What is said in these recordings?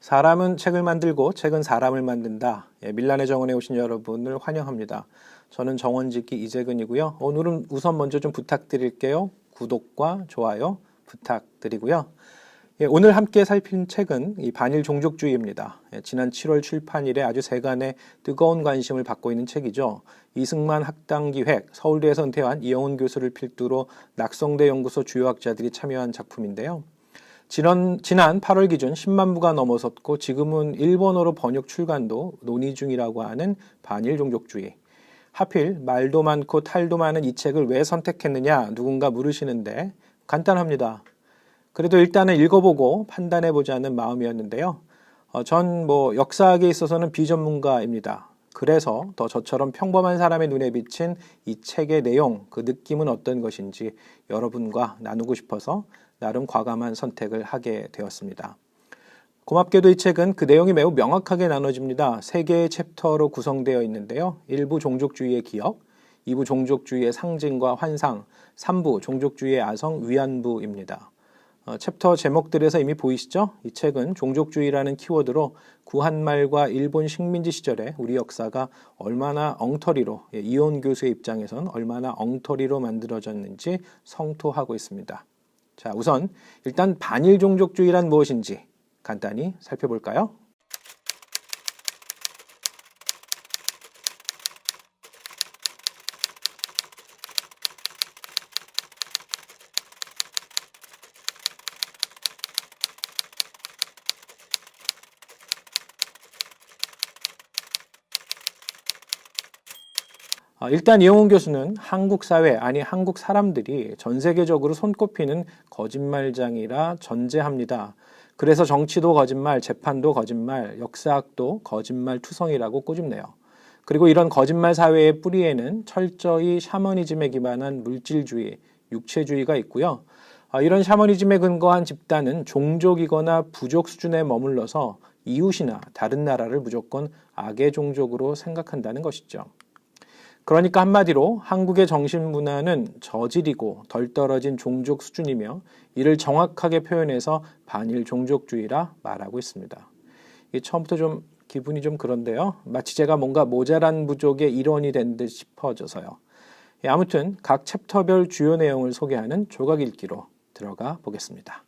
사람은 책을 만들고 책은 사람을 만든다. 밀란의 정원에 오신 여러분을 환영합니다. 저는 정원짓기 이재근이고요. 오늘은 우선 먼저 좀 부탁드릴게요. 구독과 좋아요 부탁드리고요. 오늘 함께 살필 책은 이 반일 종족주의입니다. 지난 7월 출판일에 아주 세간의 뜨거운 관심을 받고 있는 책이죠. 이승만 학당기획, 서울대에서 은퇴한 이영훈 교수를 필두로 낙성대 연구소 주요 학자들이 참여한 작품인데요. 지난 8월 기준 10만 부가 넘어섰고 지금은 일본어로 번역 출간도 논의 중이라고 하는 반일 종족주의. 하필 말도 많고 탈도 많은 이 책을 왜 선택했느냐 누군가 물으시는데 간단합니다. 그래도 일단은 읽어보고 판단해보자는 마음이었는데요. 전 역사학에 있어서는 비전문가입니다. 그래서 더 저처럼 평범한 사람의 눈에 비친 이 책의 내용, 그 느낌은 어떤 것인지 여러분과 나누고 싶어서 나름 과감한 선택을 하게 되었습니다. 고맙게도 이 책은 그 내용이 매우 명확하게 나눠집니다. 3개의 챕터로 구성되어 있는데요. 1부 종족주의의 기억, 2부 종족주의의 상징과 환상, 3부 종족주의의 아성, 위안부입니다. 챕터 제목들에서 이미 보이시죠? 이 책은 종족주의라는 키워드로 구한말과 일본 식민지 시절에 우리 역사가 얼마나 엉터리로, 이온 교수의 입장에선 얼마나 엉터리로 만들어졌는지 성토하고 있습니다. 자, 우선 일단 반일 종족주의란 무엇인지 간단히 살펴볼까요? 일단 이영훈 교수는 한국 사회, 아니 한국 사람들이 전 세계적으로 손꼽히는 거짓말장이라 전제합니다. 그래서 정치도 거짓말, 재판도 거짓말, 역사학도 거짓말투성이라고 꼬집네요. 그리고 이런 거짓말 사회의 뿌리에는 철저히 샤머니즘에 기반한 물질주의, 육체주의가 있고요. 이런 샤머니즘에 근거한 집단은 종족이거나 부족 수준에 머물러서 이웃이나 다른 나라를 무조건 악의 종족으로 생각한다는 것이죠. 그러니까 한마디로 한국의 정신문화는 저질이고 덜 떨어진 종족 수준이며 이를 정확하게 표현해서 반일 종족주의라 말하고 있습니다. 처음부터 좀 기분이 좀 그런데요. 마치 제가 뭔가 모자란 부족의 일원이 된 듯 싶어져서요. 아무튼 각 챕터별 주요 내용을 소개하는 조각 읽기로 들어가 보겠습니다.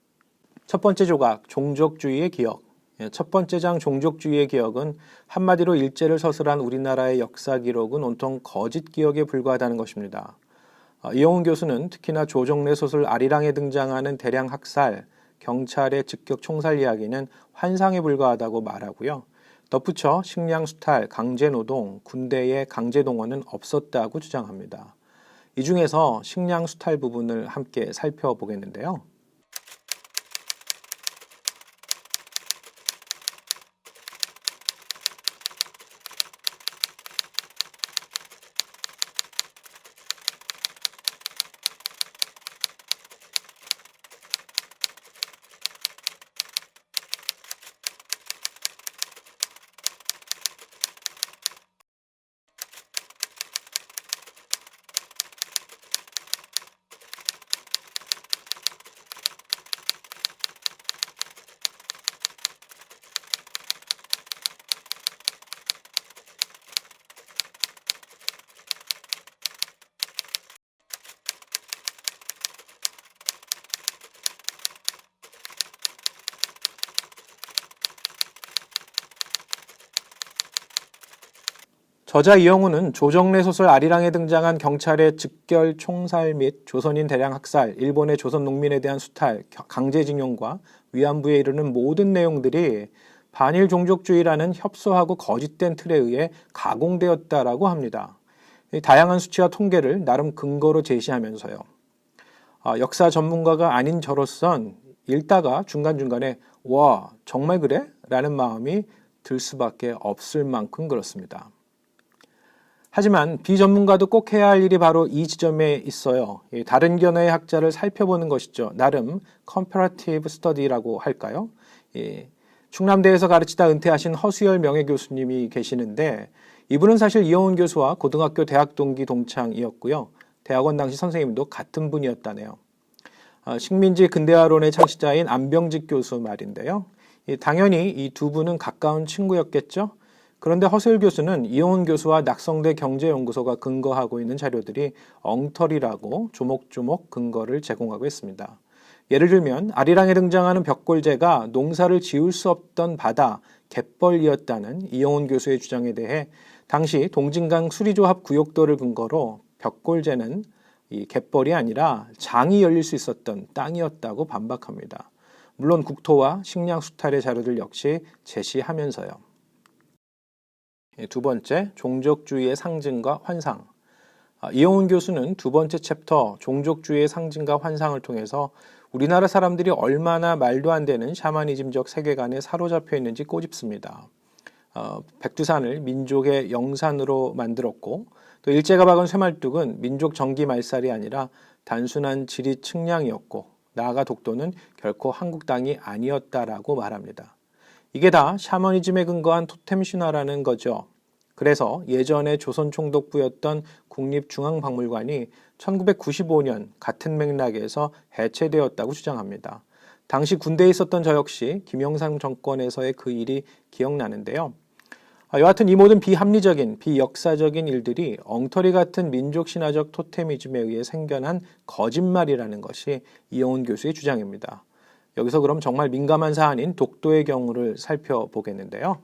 첫 번째 조각, 종족주의의 기억. 첫 번째 장 종족주의의 기억은 한마디로 일제를 서술한 우리나라의 역사 기록은 온통 거짓 기억에 불과하다는 것입니다. 이영훈 교수는 특히나 조정래 소설 아리랑에 등장하는 대량 학살, 경찰의 즉격 총살 이야기는 환상에 불과하다고 말하고요. 덧붙여 식량 수탈, 강제 노동, 군대의 강제 동원은 없었다고 주장합니다. 이 중에서 식량 수탈 부분을 함께 살펴보겠는데요. 저자 이영훈은 조정래 소설 아리랑에 등장한 경찰의 즉결 총살 및 조선인 대량 학살, 일본의 조선 농민에 대한 수탈, 강제징용과 위안부에 이르는 모든 내용들이 반일 종족주의라는 협소하고 거짓된 틀에 의해 가공되었다라고 합니다. 다양한 수치와 통계를 나름 근거로 제시하면서요. 역사 전문가가 아닌 저로선 읽다가 중간중간에 와, 정말 그래? 라는 마음이 들 수밖에 없을 만큼 그렇습니다. 하지만 비전문가도 꼭 해야 할 일이 바로 이 지점에 있어요. 다른 견해의 학자를 살펴보는 것이죠. 나름 컴퍼러티브 스터디라고 할까요? 충남대에서 가르치다 은퇴하신 허수열 명예교수님이 계시는데 이분은 사실 이영훈 교수와 고등학교 대학 동기 동창이었고요. 대학원 당시 선생님도 같은 분이었다네요. 식민지 근대화론의 창시자인 안병직 교수 말인데요. 당연히 이 두 분은 가까운 친구였겠죠. 그런데 허수일 교수는 이용훈 교수와 낙성대 경제연구소가 근거하고 있는 자료들이 엉터리라고 조목조목 근거를 제공하고 있습니다. 예를 들면 아리랑에 등장하는 벽골제가 농사를 지을 수 없던 바다, 갯벌이었다는 이용훈 교수의 주장에 대해 당시 동진강 수리조합 구역도를 근거로 벽골제는 이 갯벌이 아니라 장이 열릴 수 있었던 땅이었다고 반박합니다. 물론 국토와 식량 수탈의 자료들 역시 제시하면서요. 두 번째, 종족주의의 상징과 환상. 이용훈 교수는 두 번째 챕터 종족주의의 상징과 환상을 통해서 우리나라 사람들이 얼마나 말도 안 되는 샤머니즘적 세계관에 사로잡혀 있는지 꼬집습니다. 백두산을 민족의 영산으로 만들었고 또 일제가 박은 쇠말뚝은 민족 정기 말살이 아니라 단순한 지리 측량이었고 나아가 독도는 결코 한국 땅이 아니었다라고 말합니다. 이게 다 샤머니즘에 근거한 토템 신화라는 거죠. 그래서 예전에 조선 총독부였던 국립중앙박물관이 1995년 같은 맥락에서 해체되었다고 주장합니다. 당시 군대에 있었던 저 역시 김영삼 정권에서의 그 일이 기억나는데요. 여하튼 이 모든 비합리적인, 비역사적인 일들이 엉터리 같은 민족신화적 토테미즘에 의해 생겨난 거짓말이라는 것이 이용훈 교수의 주장입니다. 여기서 그럼 정말 민감한 사안인 독도의 경우를 살펴보겠는데요.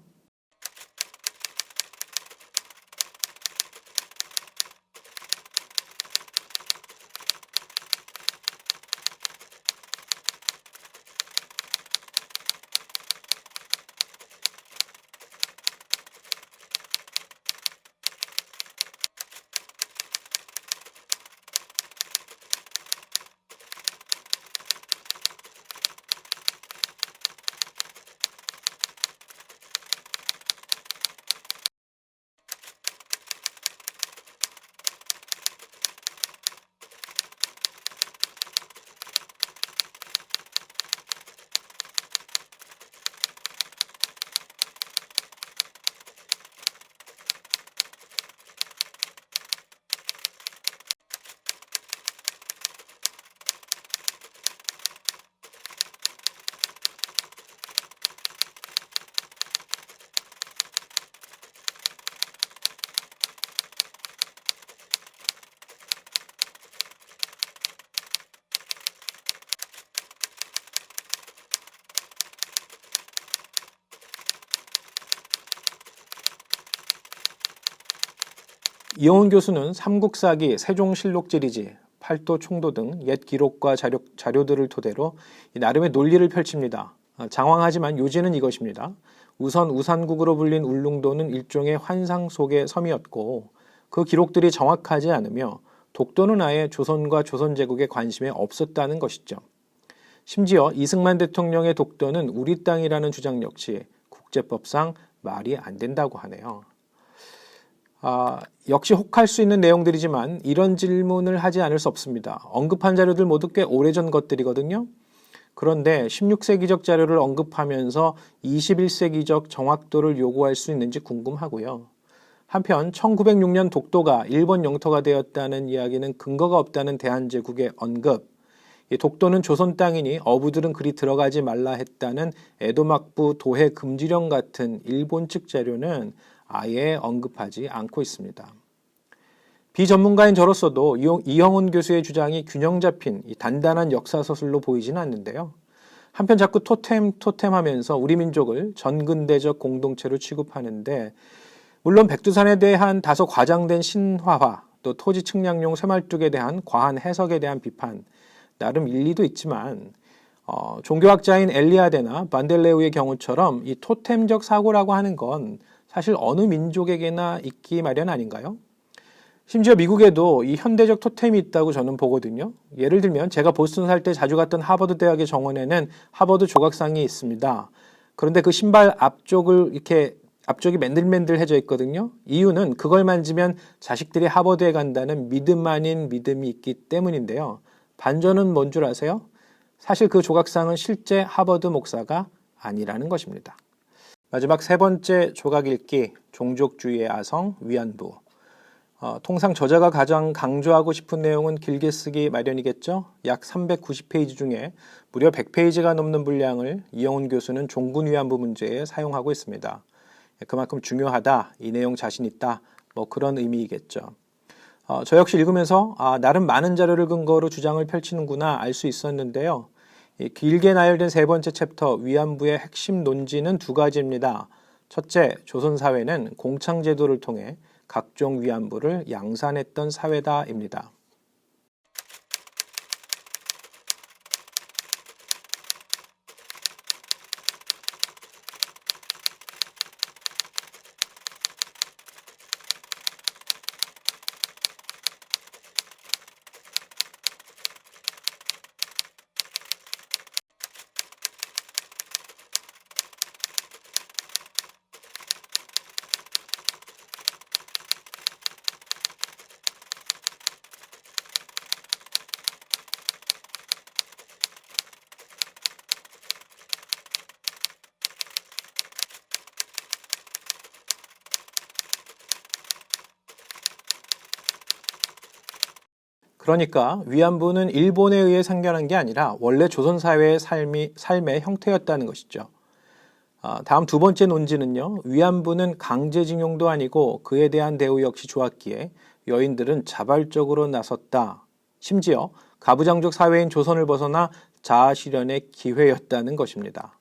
이용훈 교수는 삼국사기, 세종실록지리지, 팔도 총도 등 옛 기록과 자료들을 토대로 나름의 논리를 펼칩니다. 장황하지만 요지는 이것입니다. 우선 우산국으로 불린 울릉도는 일종의 환상 속의 섬이었고 그 기록들이 정확하지 않으며 독도는 아예 조선과 조선제국에 관심이 없었다는 것이죠. 심지어 이승만 대통령의 독도는 우리 땅이라는 주장 역시 국제법상 말이 안 된다고 하네요. 역시 혹할 수 있는 내용들이지만 이런 질문을 하지 않을 수 없습니다. 언급한 자료들 모두 꽤 오래전 것들이거든요. 그런데 16세기적 자료를 언급하면서 21세기적 정확도를 요구할 수 있는지 궁금하고요. 한편 1906년 독도가 일본 영토가 되었다는 이야기는 근거가 없다는 대한제국의 언급, 독도는 조선 땅이니 어부들은 그리 들어가지 말라 했다는 에도막부 도해 금지령 같은 일본 측 자료는 아예 언급하지 않고 있습니다. 비전문가인 저로서도 이용훈 교수의 주장이 균형 잡힌 단단한 역사서술로 보이지는 않는데요. 한편 자꾸 토템 하면서 우리 민족을 전근대적 공동체로 취급하는데 물론 백두산에 대한 다소 과장된 신화화, 또 토지 측량용 쇠말뚝에 대한 과한 해석에 대한 비판, 나름 일리도 있지만 종교학자인 엘리아데나 반델레우의 경우처럼 이 토템적 사고라고 하는 건 사실 어느 민족에게나 있기 마련 아닌가요? 심지어 미국에도 이 현대적 토템이 있다고 저는 보거든요. 예를 들면 제가 보스턴 살 때 자주 갔던 하버드 대학의 정원에는 하버드 조각상이 있습니다. 그런데 그 신발 앞쪽이 맨들맨들해져 있거든요. 이유는 그걸 만지면 자식들이 하버드에 간다는 믿음 아닌 믿음이 있기 때문인데요. 반전은 뭔 줄 아세요? 사실 그 조각상은 실제 하버드 목사가 아니라는 것입니다. 마지막 세 번째 조각 읽기, 종족주의의 아성, 위안부. 통상 저자가 가장 강조하고 싶은 내용은 길게 쓰기 마련이겠죠. 약 390페이지 중에 무려 100페이지가 넘는 분량을 이영훈 교수는 종군 위안부 문제에 사용하고 있습니다. 그만큼 중요하다, 이 내용 자신 있다, 뭐 그런 의미이겠죠. 저 역시 읽으면서 나름 많은 자료를 근거로 주장을 펼치는구나 알 수 있었는데요. 길게 나열된 세 번째 챕터 위안부의 핵심 논지는 두 가지입니다. 첫째, 조선사회는 공창제도를 통해 각종 위안부를 양산했던 사회다입니다. 그러니까 위안부는 일본에 의해 생겨난 게 아니라 원래 조선사회의 삶의 형태였다는 것이죠. 다음 두 번째 논지는요. 위안부는 강제징용도 아니고 그에 대한 대우 역시 좋았기에 여인들은 자발적으로 나섰다. 심지어 가부장적 사회인 조선을 벗어나 자아실현의 기회였다는 것입니다.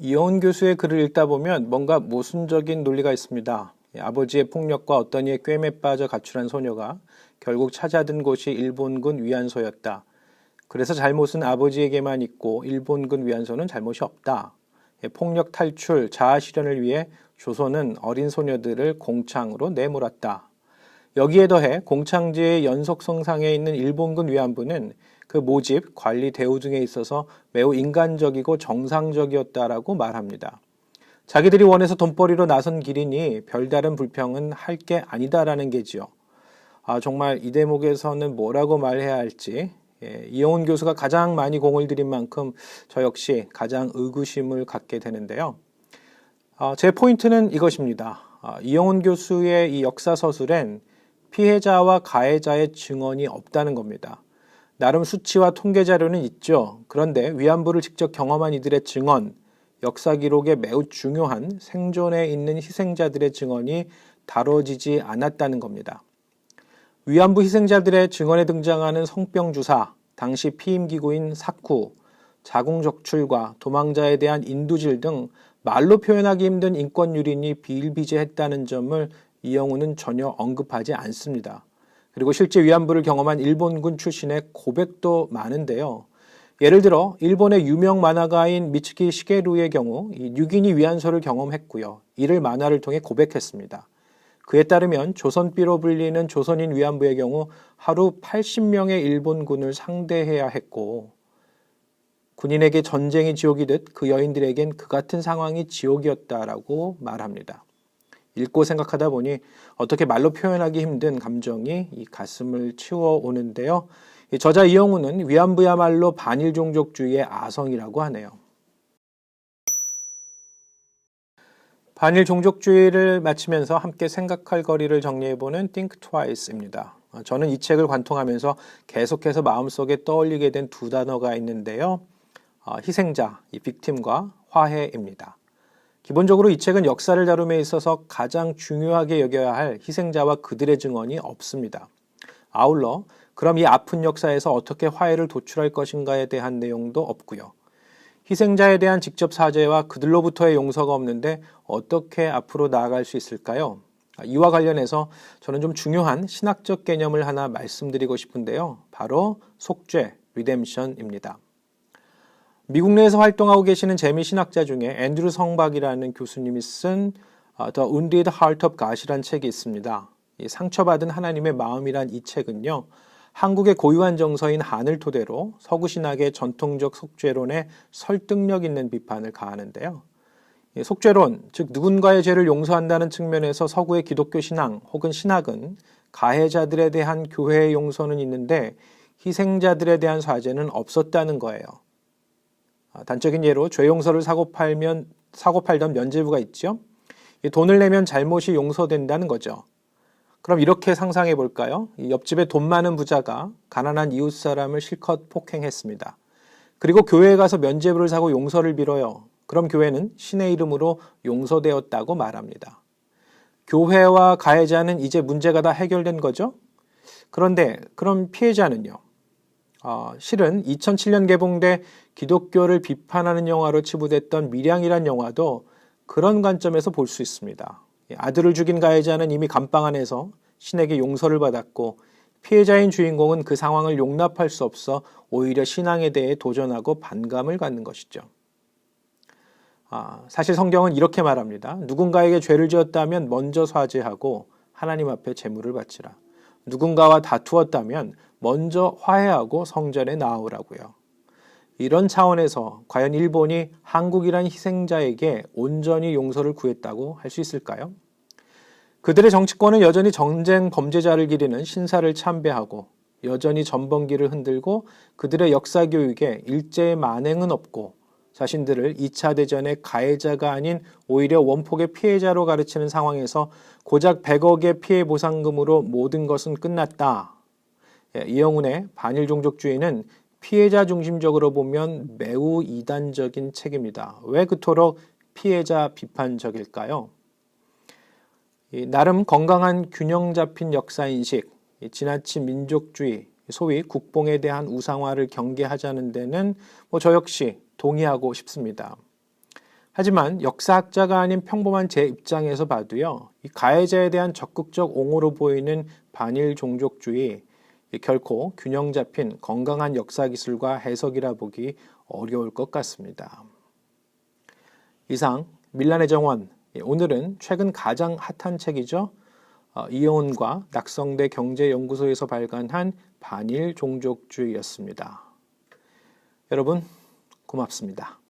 이영훈 교수의 글을 읽다 보면 뭔가 모순적인 논리가 있습니다. 아버지의 폭력과 어떤 이의 꿰매 빠져 가출한 소녀가 결국 찾아든 곳이 일본군 위안소였다. 그래서 잘못은 아버지에게만 있고 일본군 위안소는 잘못이 없다. 폭력 탈출, 자아 실현을 위해 조선은 어린 소녀들을 공창으로 내몰았다. 여기에 더해 공창제의 연속성상에 있는 일본군 위안부는 그 모집, 관리, 대우 등에 있어서 매우 인간적이고 정상적이었다라고 말합니다. 자기들이 원해서 돈벌이로 나선 길이니 별다른 불평은 할 게 아니다라는 게지요. 정말 이 대목에서는 뭐라고 말해야 할지 이영훈 교수가 가장 많이 공을 들인 만큼 저 역시 가장 의구심을 갖게 되는데요. 제 포인트는 이것입니다. 이영훈 교수의 이 역사서술엔 피해자와 가해자의 증언이 없다는 겁니다. 나름 수치와 통계 자료는 있죠. 그런데 위안부를 직접 경험한 이들의 증언, 역사 기록에 매우 중요한 생존에 있는 희생자들의 증언이 다뤄지지 않았다는 겁니다. 위안부 희생자들의 증언에 등장하는 성병주사, 당시 피임기구인 사쿠, 자궁적출과 도망자에 대한 인두질 등 말로 표현하기 힘든 인권 유린이 비일비재했다는 점을 이영훈은 전혀 언급하지 않습니다. 그리고 실제 위안부를 경험한 일본군 출신의 고백도 많은데요. 예를 들어 일본의 유명 만화가인 미츠키 시게루의 경우 이 6인이 위안소를 경험했고요. 이를 만화를 통해 고백했습니다. 그에 따르면 조선비로 불리는 조선인 위안부의 경우 하루 80명의 일본군을 상대해야 했고 군인에게 전쟁이 지옥이듯 그 여인들에겐 그 같은 상황이 지옥이었다라고 말합니다. 읽고 생각하다 보니 어떻게 말로 표현하기 힘든 감정이 이 가슴을 치워오는데요. 저자 이영훈은 위안부야말로 반일 종족주의의 아성이라고 하네요. 반일 종족주의를 마치면서 함께 생각할 거리를 정리해보는 Think Twice입니다. 저는 이 책을 관통하면서 계속해서 마음속에 떠올리게 된 두 단어가 있는데요. 희생자, 이 빅팀과 화해입니다. 기본적으로 이 책은 역사를 다룸에 있어서 가장 중요하게 여겨야 할 희생자와 그들의 증언이 없습니다. 아울러 그럼 이 아픈 역사에서 어떻게 화해를 도출할 것인가에 대한 내용도 없고요. 희생자에 대한 직접 사죄와 그들로부터의 용서가 없는데 어떻게 앞으로 나아갈 수 있을까요? 이와 관련해서 저는 좀 중요한 신학적 개념을 하나 말씀드리고 싶은데요. 바로 속죄, 리뎀션입니다. 미국 내에서 활동하고 계시는 재미 신학자 중에 앤드류 성박이라는 교수님이 쓴 The Wounded Heart of God이라는 책이 있습니다. 상처받은 하나님의 마음이란 이 책은요. 한국의 고유한 정서인 한을 토대로 서구 신학의 전통적 속죄론에 설득력 있는 비판을 가하는데요. 속죄론, 즉 누군가의 죄를 용서한다는 측면에서 서구의 기독교 신앙 혹은 신학은 가해자들에 대한 교회의 용서는 있는데 희생자들에 대한 사죄는 없었다는 거예요. 단적인 예로 죄 용서를 사고 팔던 면죄부가 있죠. 돈을 내면 잘못이 용서된다는 거죠. 그럼 이렇게 상상해 볼까요? 옆집에 돈 많은 부자가 가난한 이웃 사람을 실컷 폭행했습니다. 그리고 교회에 가서 면죄부를 사고 용서를 빌어요. 그럼 교회는 신의 이름으로 용서되었다고 말합니다. 교회와 가해자는 이제 문제가 다 해결된 거죠? 그런데 그럼 피해자는요? 실은 2007년 개봉돼 기독교를 비판하는 영화로 치부됐던 밀양이란 영화도 그런 관점에서 볼 수 있습니다. 아들을 죽인 가해자는 이미 감방 안에서 신에게 용서를 받았고 피해자인 주인공은 그 상황을 용납할 수 없어 오히려 신앙에 대해 도전하고 반감을 갖는 것이죠. 사실 성경은 이렇게 말합니다. 누군가에게 죄를 지었다면 먼저 사죄하고 하나님 앞에 제물을 바치라. 누군가와 다투었다면 먼저 화해하고 성전에 나아오라고요. 이런 차원에서 과연 일본이 한국이란 희생자에게 온전히 용서를 구했다고 할 수 있을까요? 그들의 정치권은 여전히 전쟁 범죄자를 기리는 신사를 참배하고 여전히 전범기를 흔들고 그들의 역사 교육에 일제의 만행은 없고 자신들을 2차 대전의 가해자가 아닌 오히려 원폭의 피해자로 가르치는 상황에서 고작 100억의 피해 보상금으로 모든 것은 끝났다. 이영훈의 반일 종족주의는 피해자 중심적으로 보면 매우 이단적인 책입니다. 왜 그토록 피해자 비판적일까요? 나름 건강한 균형 잡힌 역사인식, 지나친 민족주의, 소위 국뽕에 대한 우상화를 경계하자는 데는 저 역시 동의하고 싶습니다. 하지만 역사학자가 아닌 평범한 제 입장에서 봐도요, 이 가해자에 대한 적극적 옹호로 보이는 반일 종족주의, 결코 균형 잡힌 건강한 역사 기술과 해석이라 보기 어려울 것 같습니다. 이상 밀란의 정원, 오늘은 최근 가장 핫한 책이죠. 이영훈과 낙성대 경제연구소에서 발간한 반일 종족주의였습니다. 여러분 고맙습니다.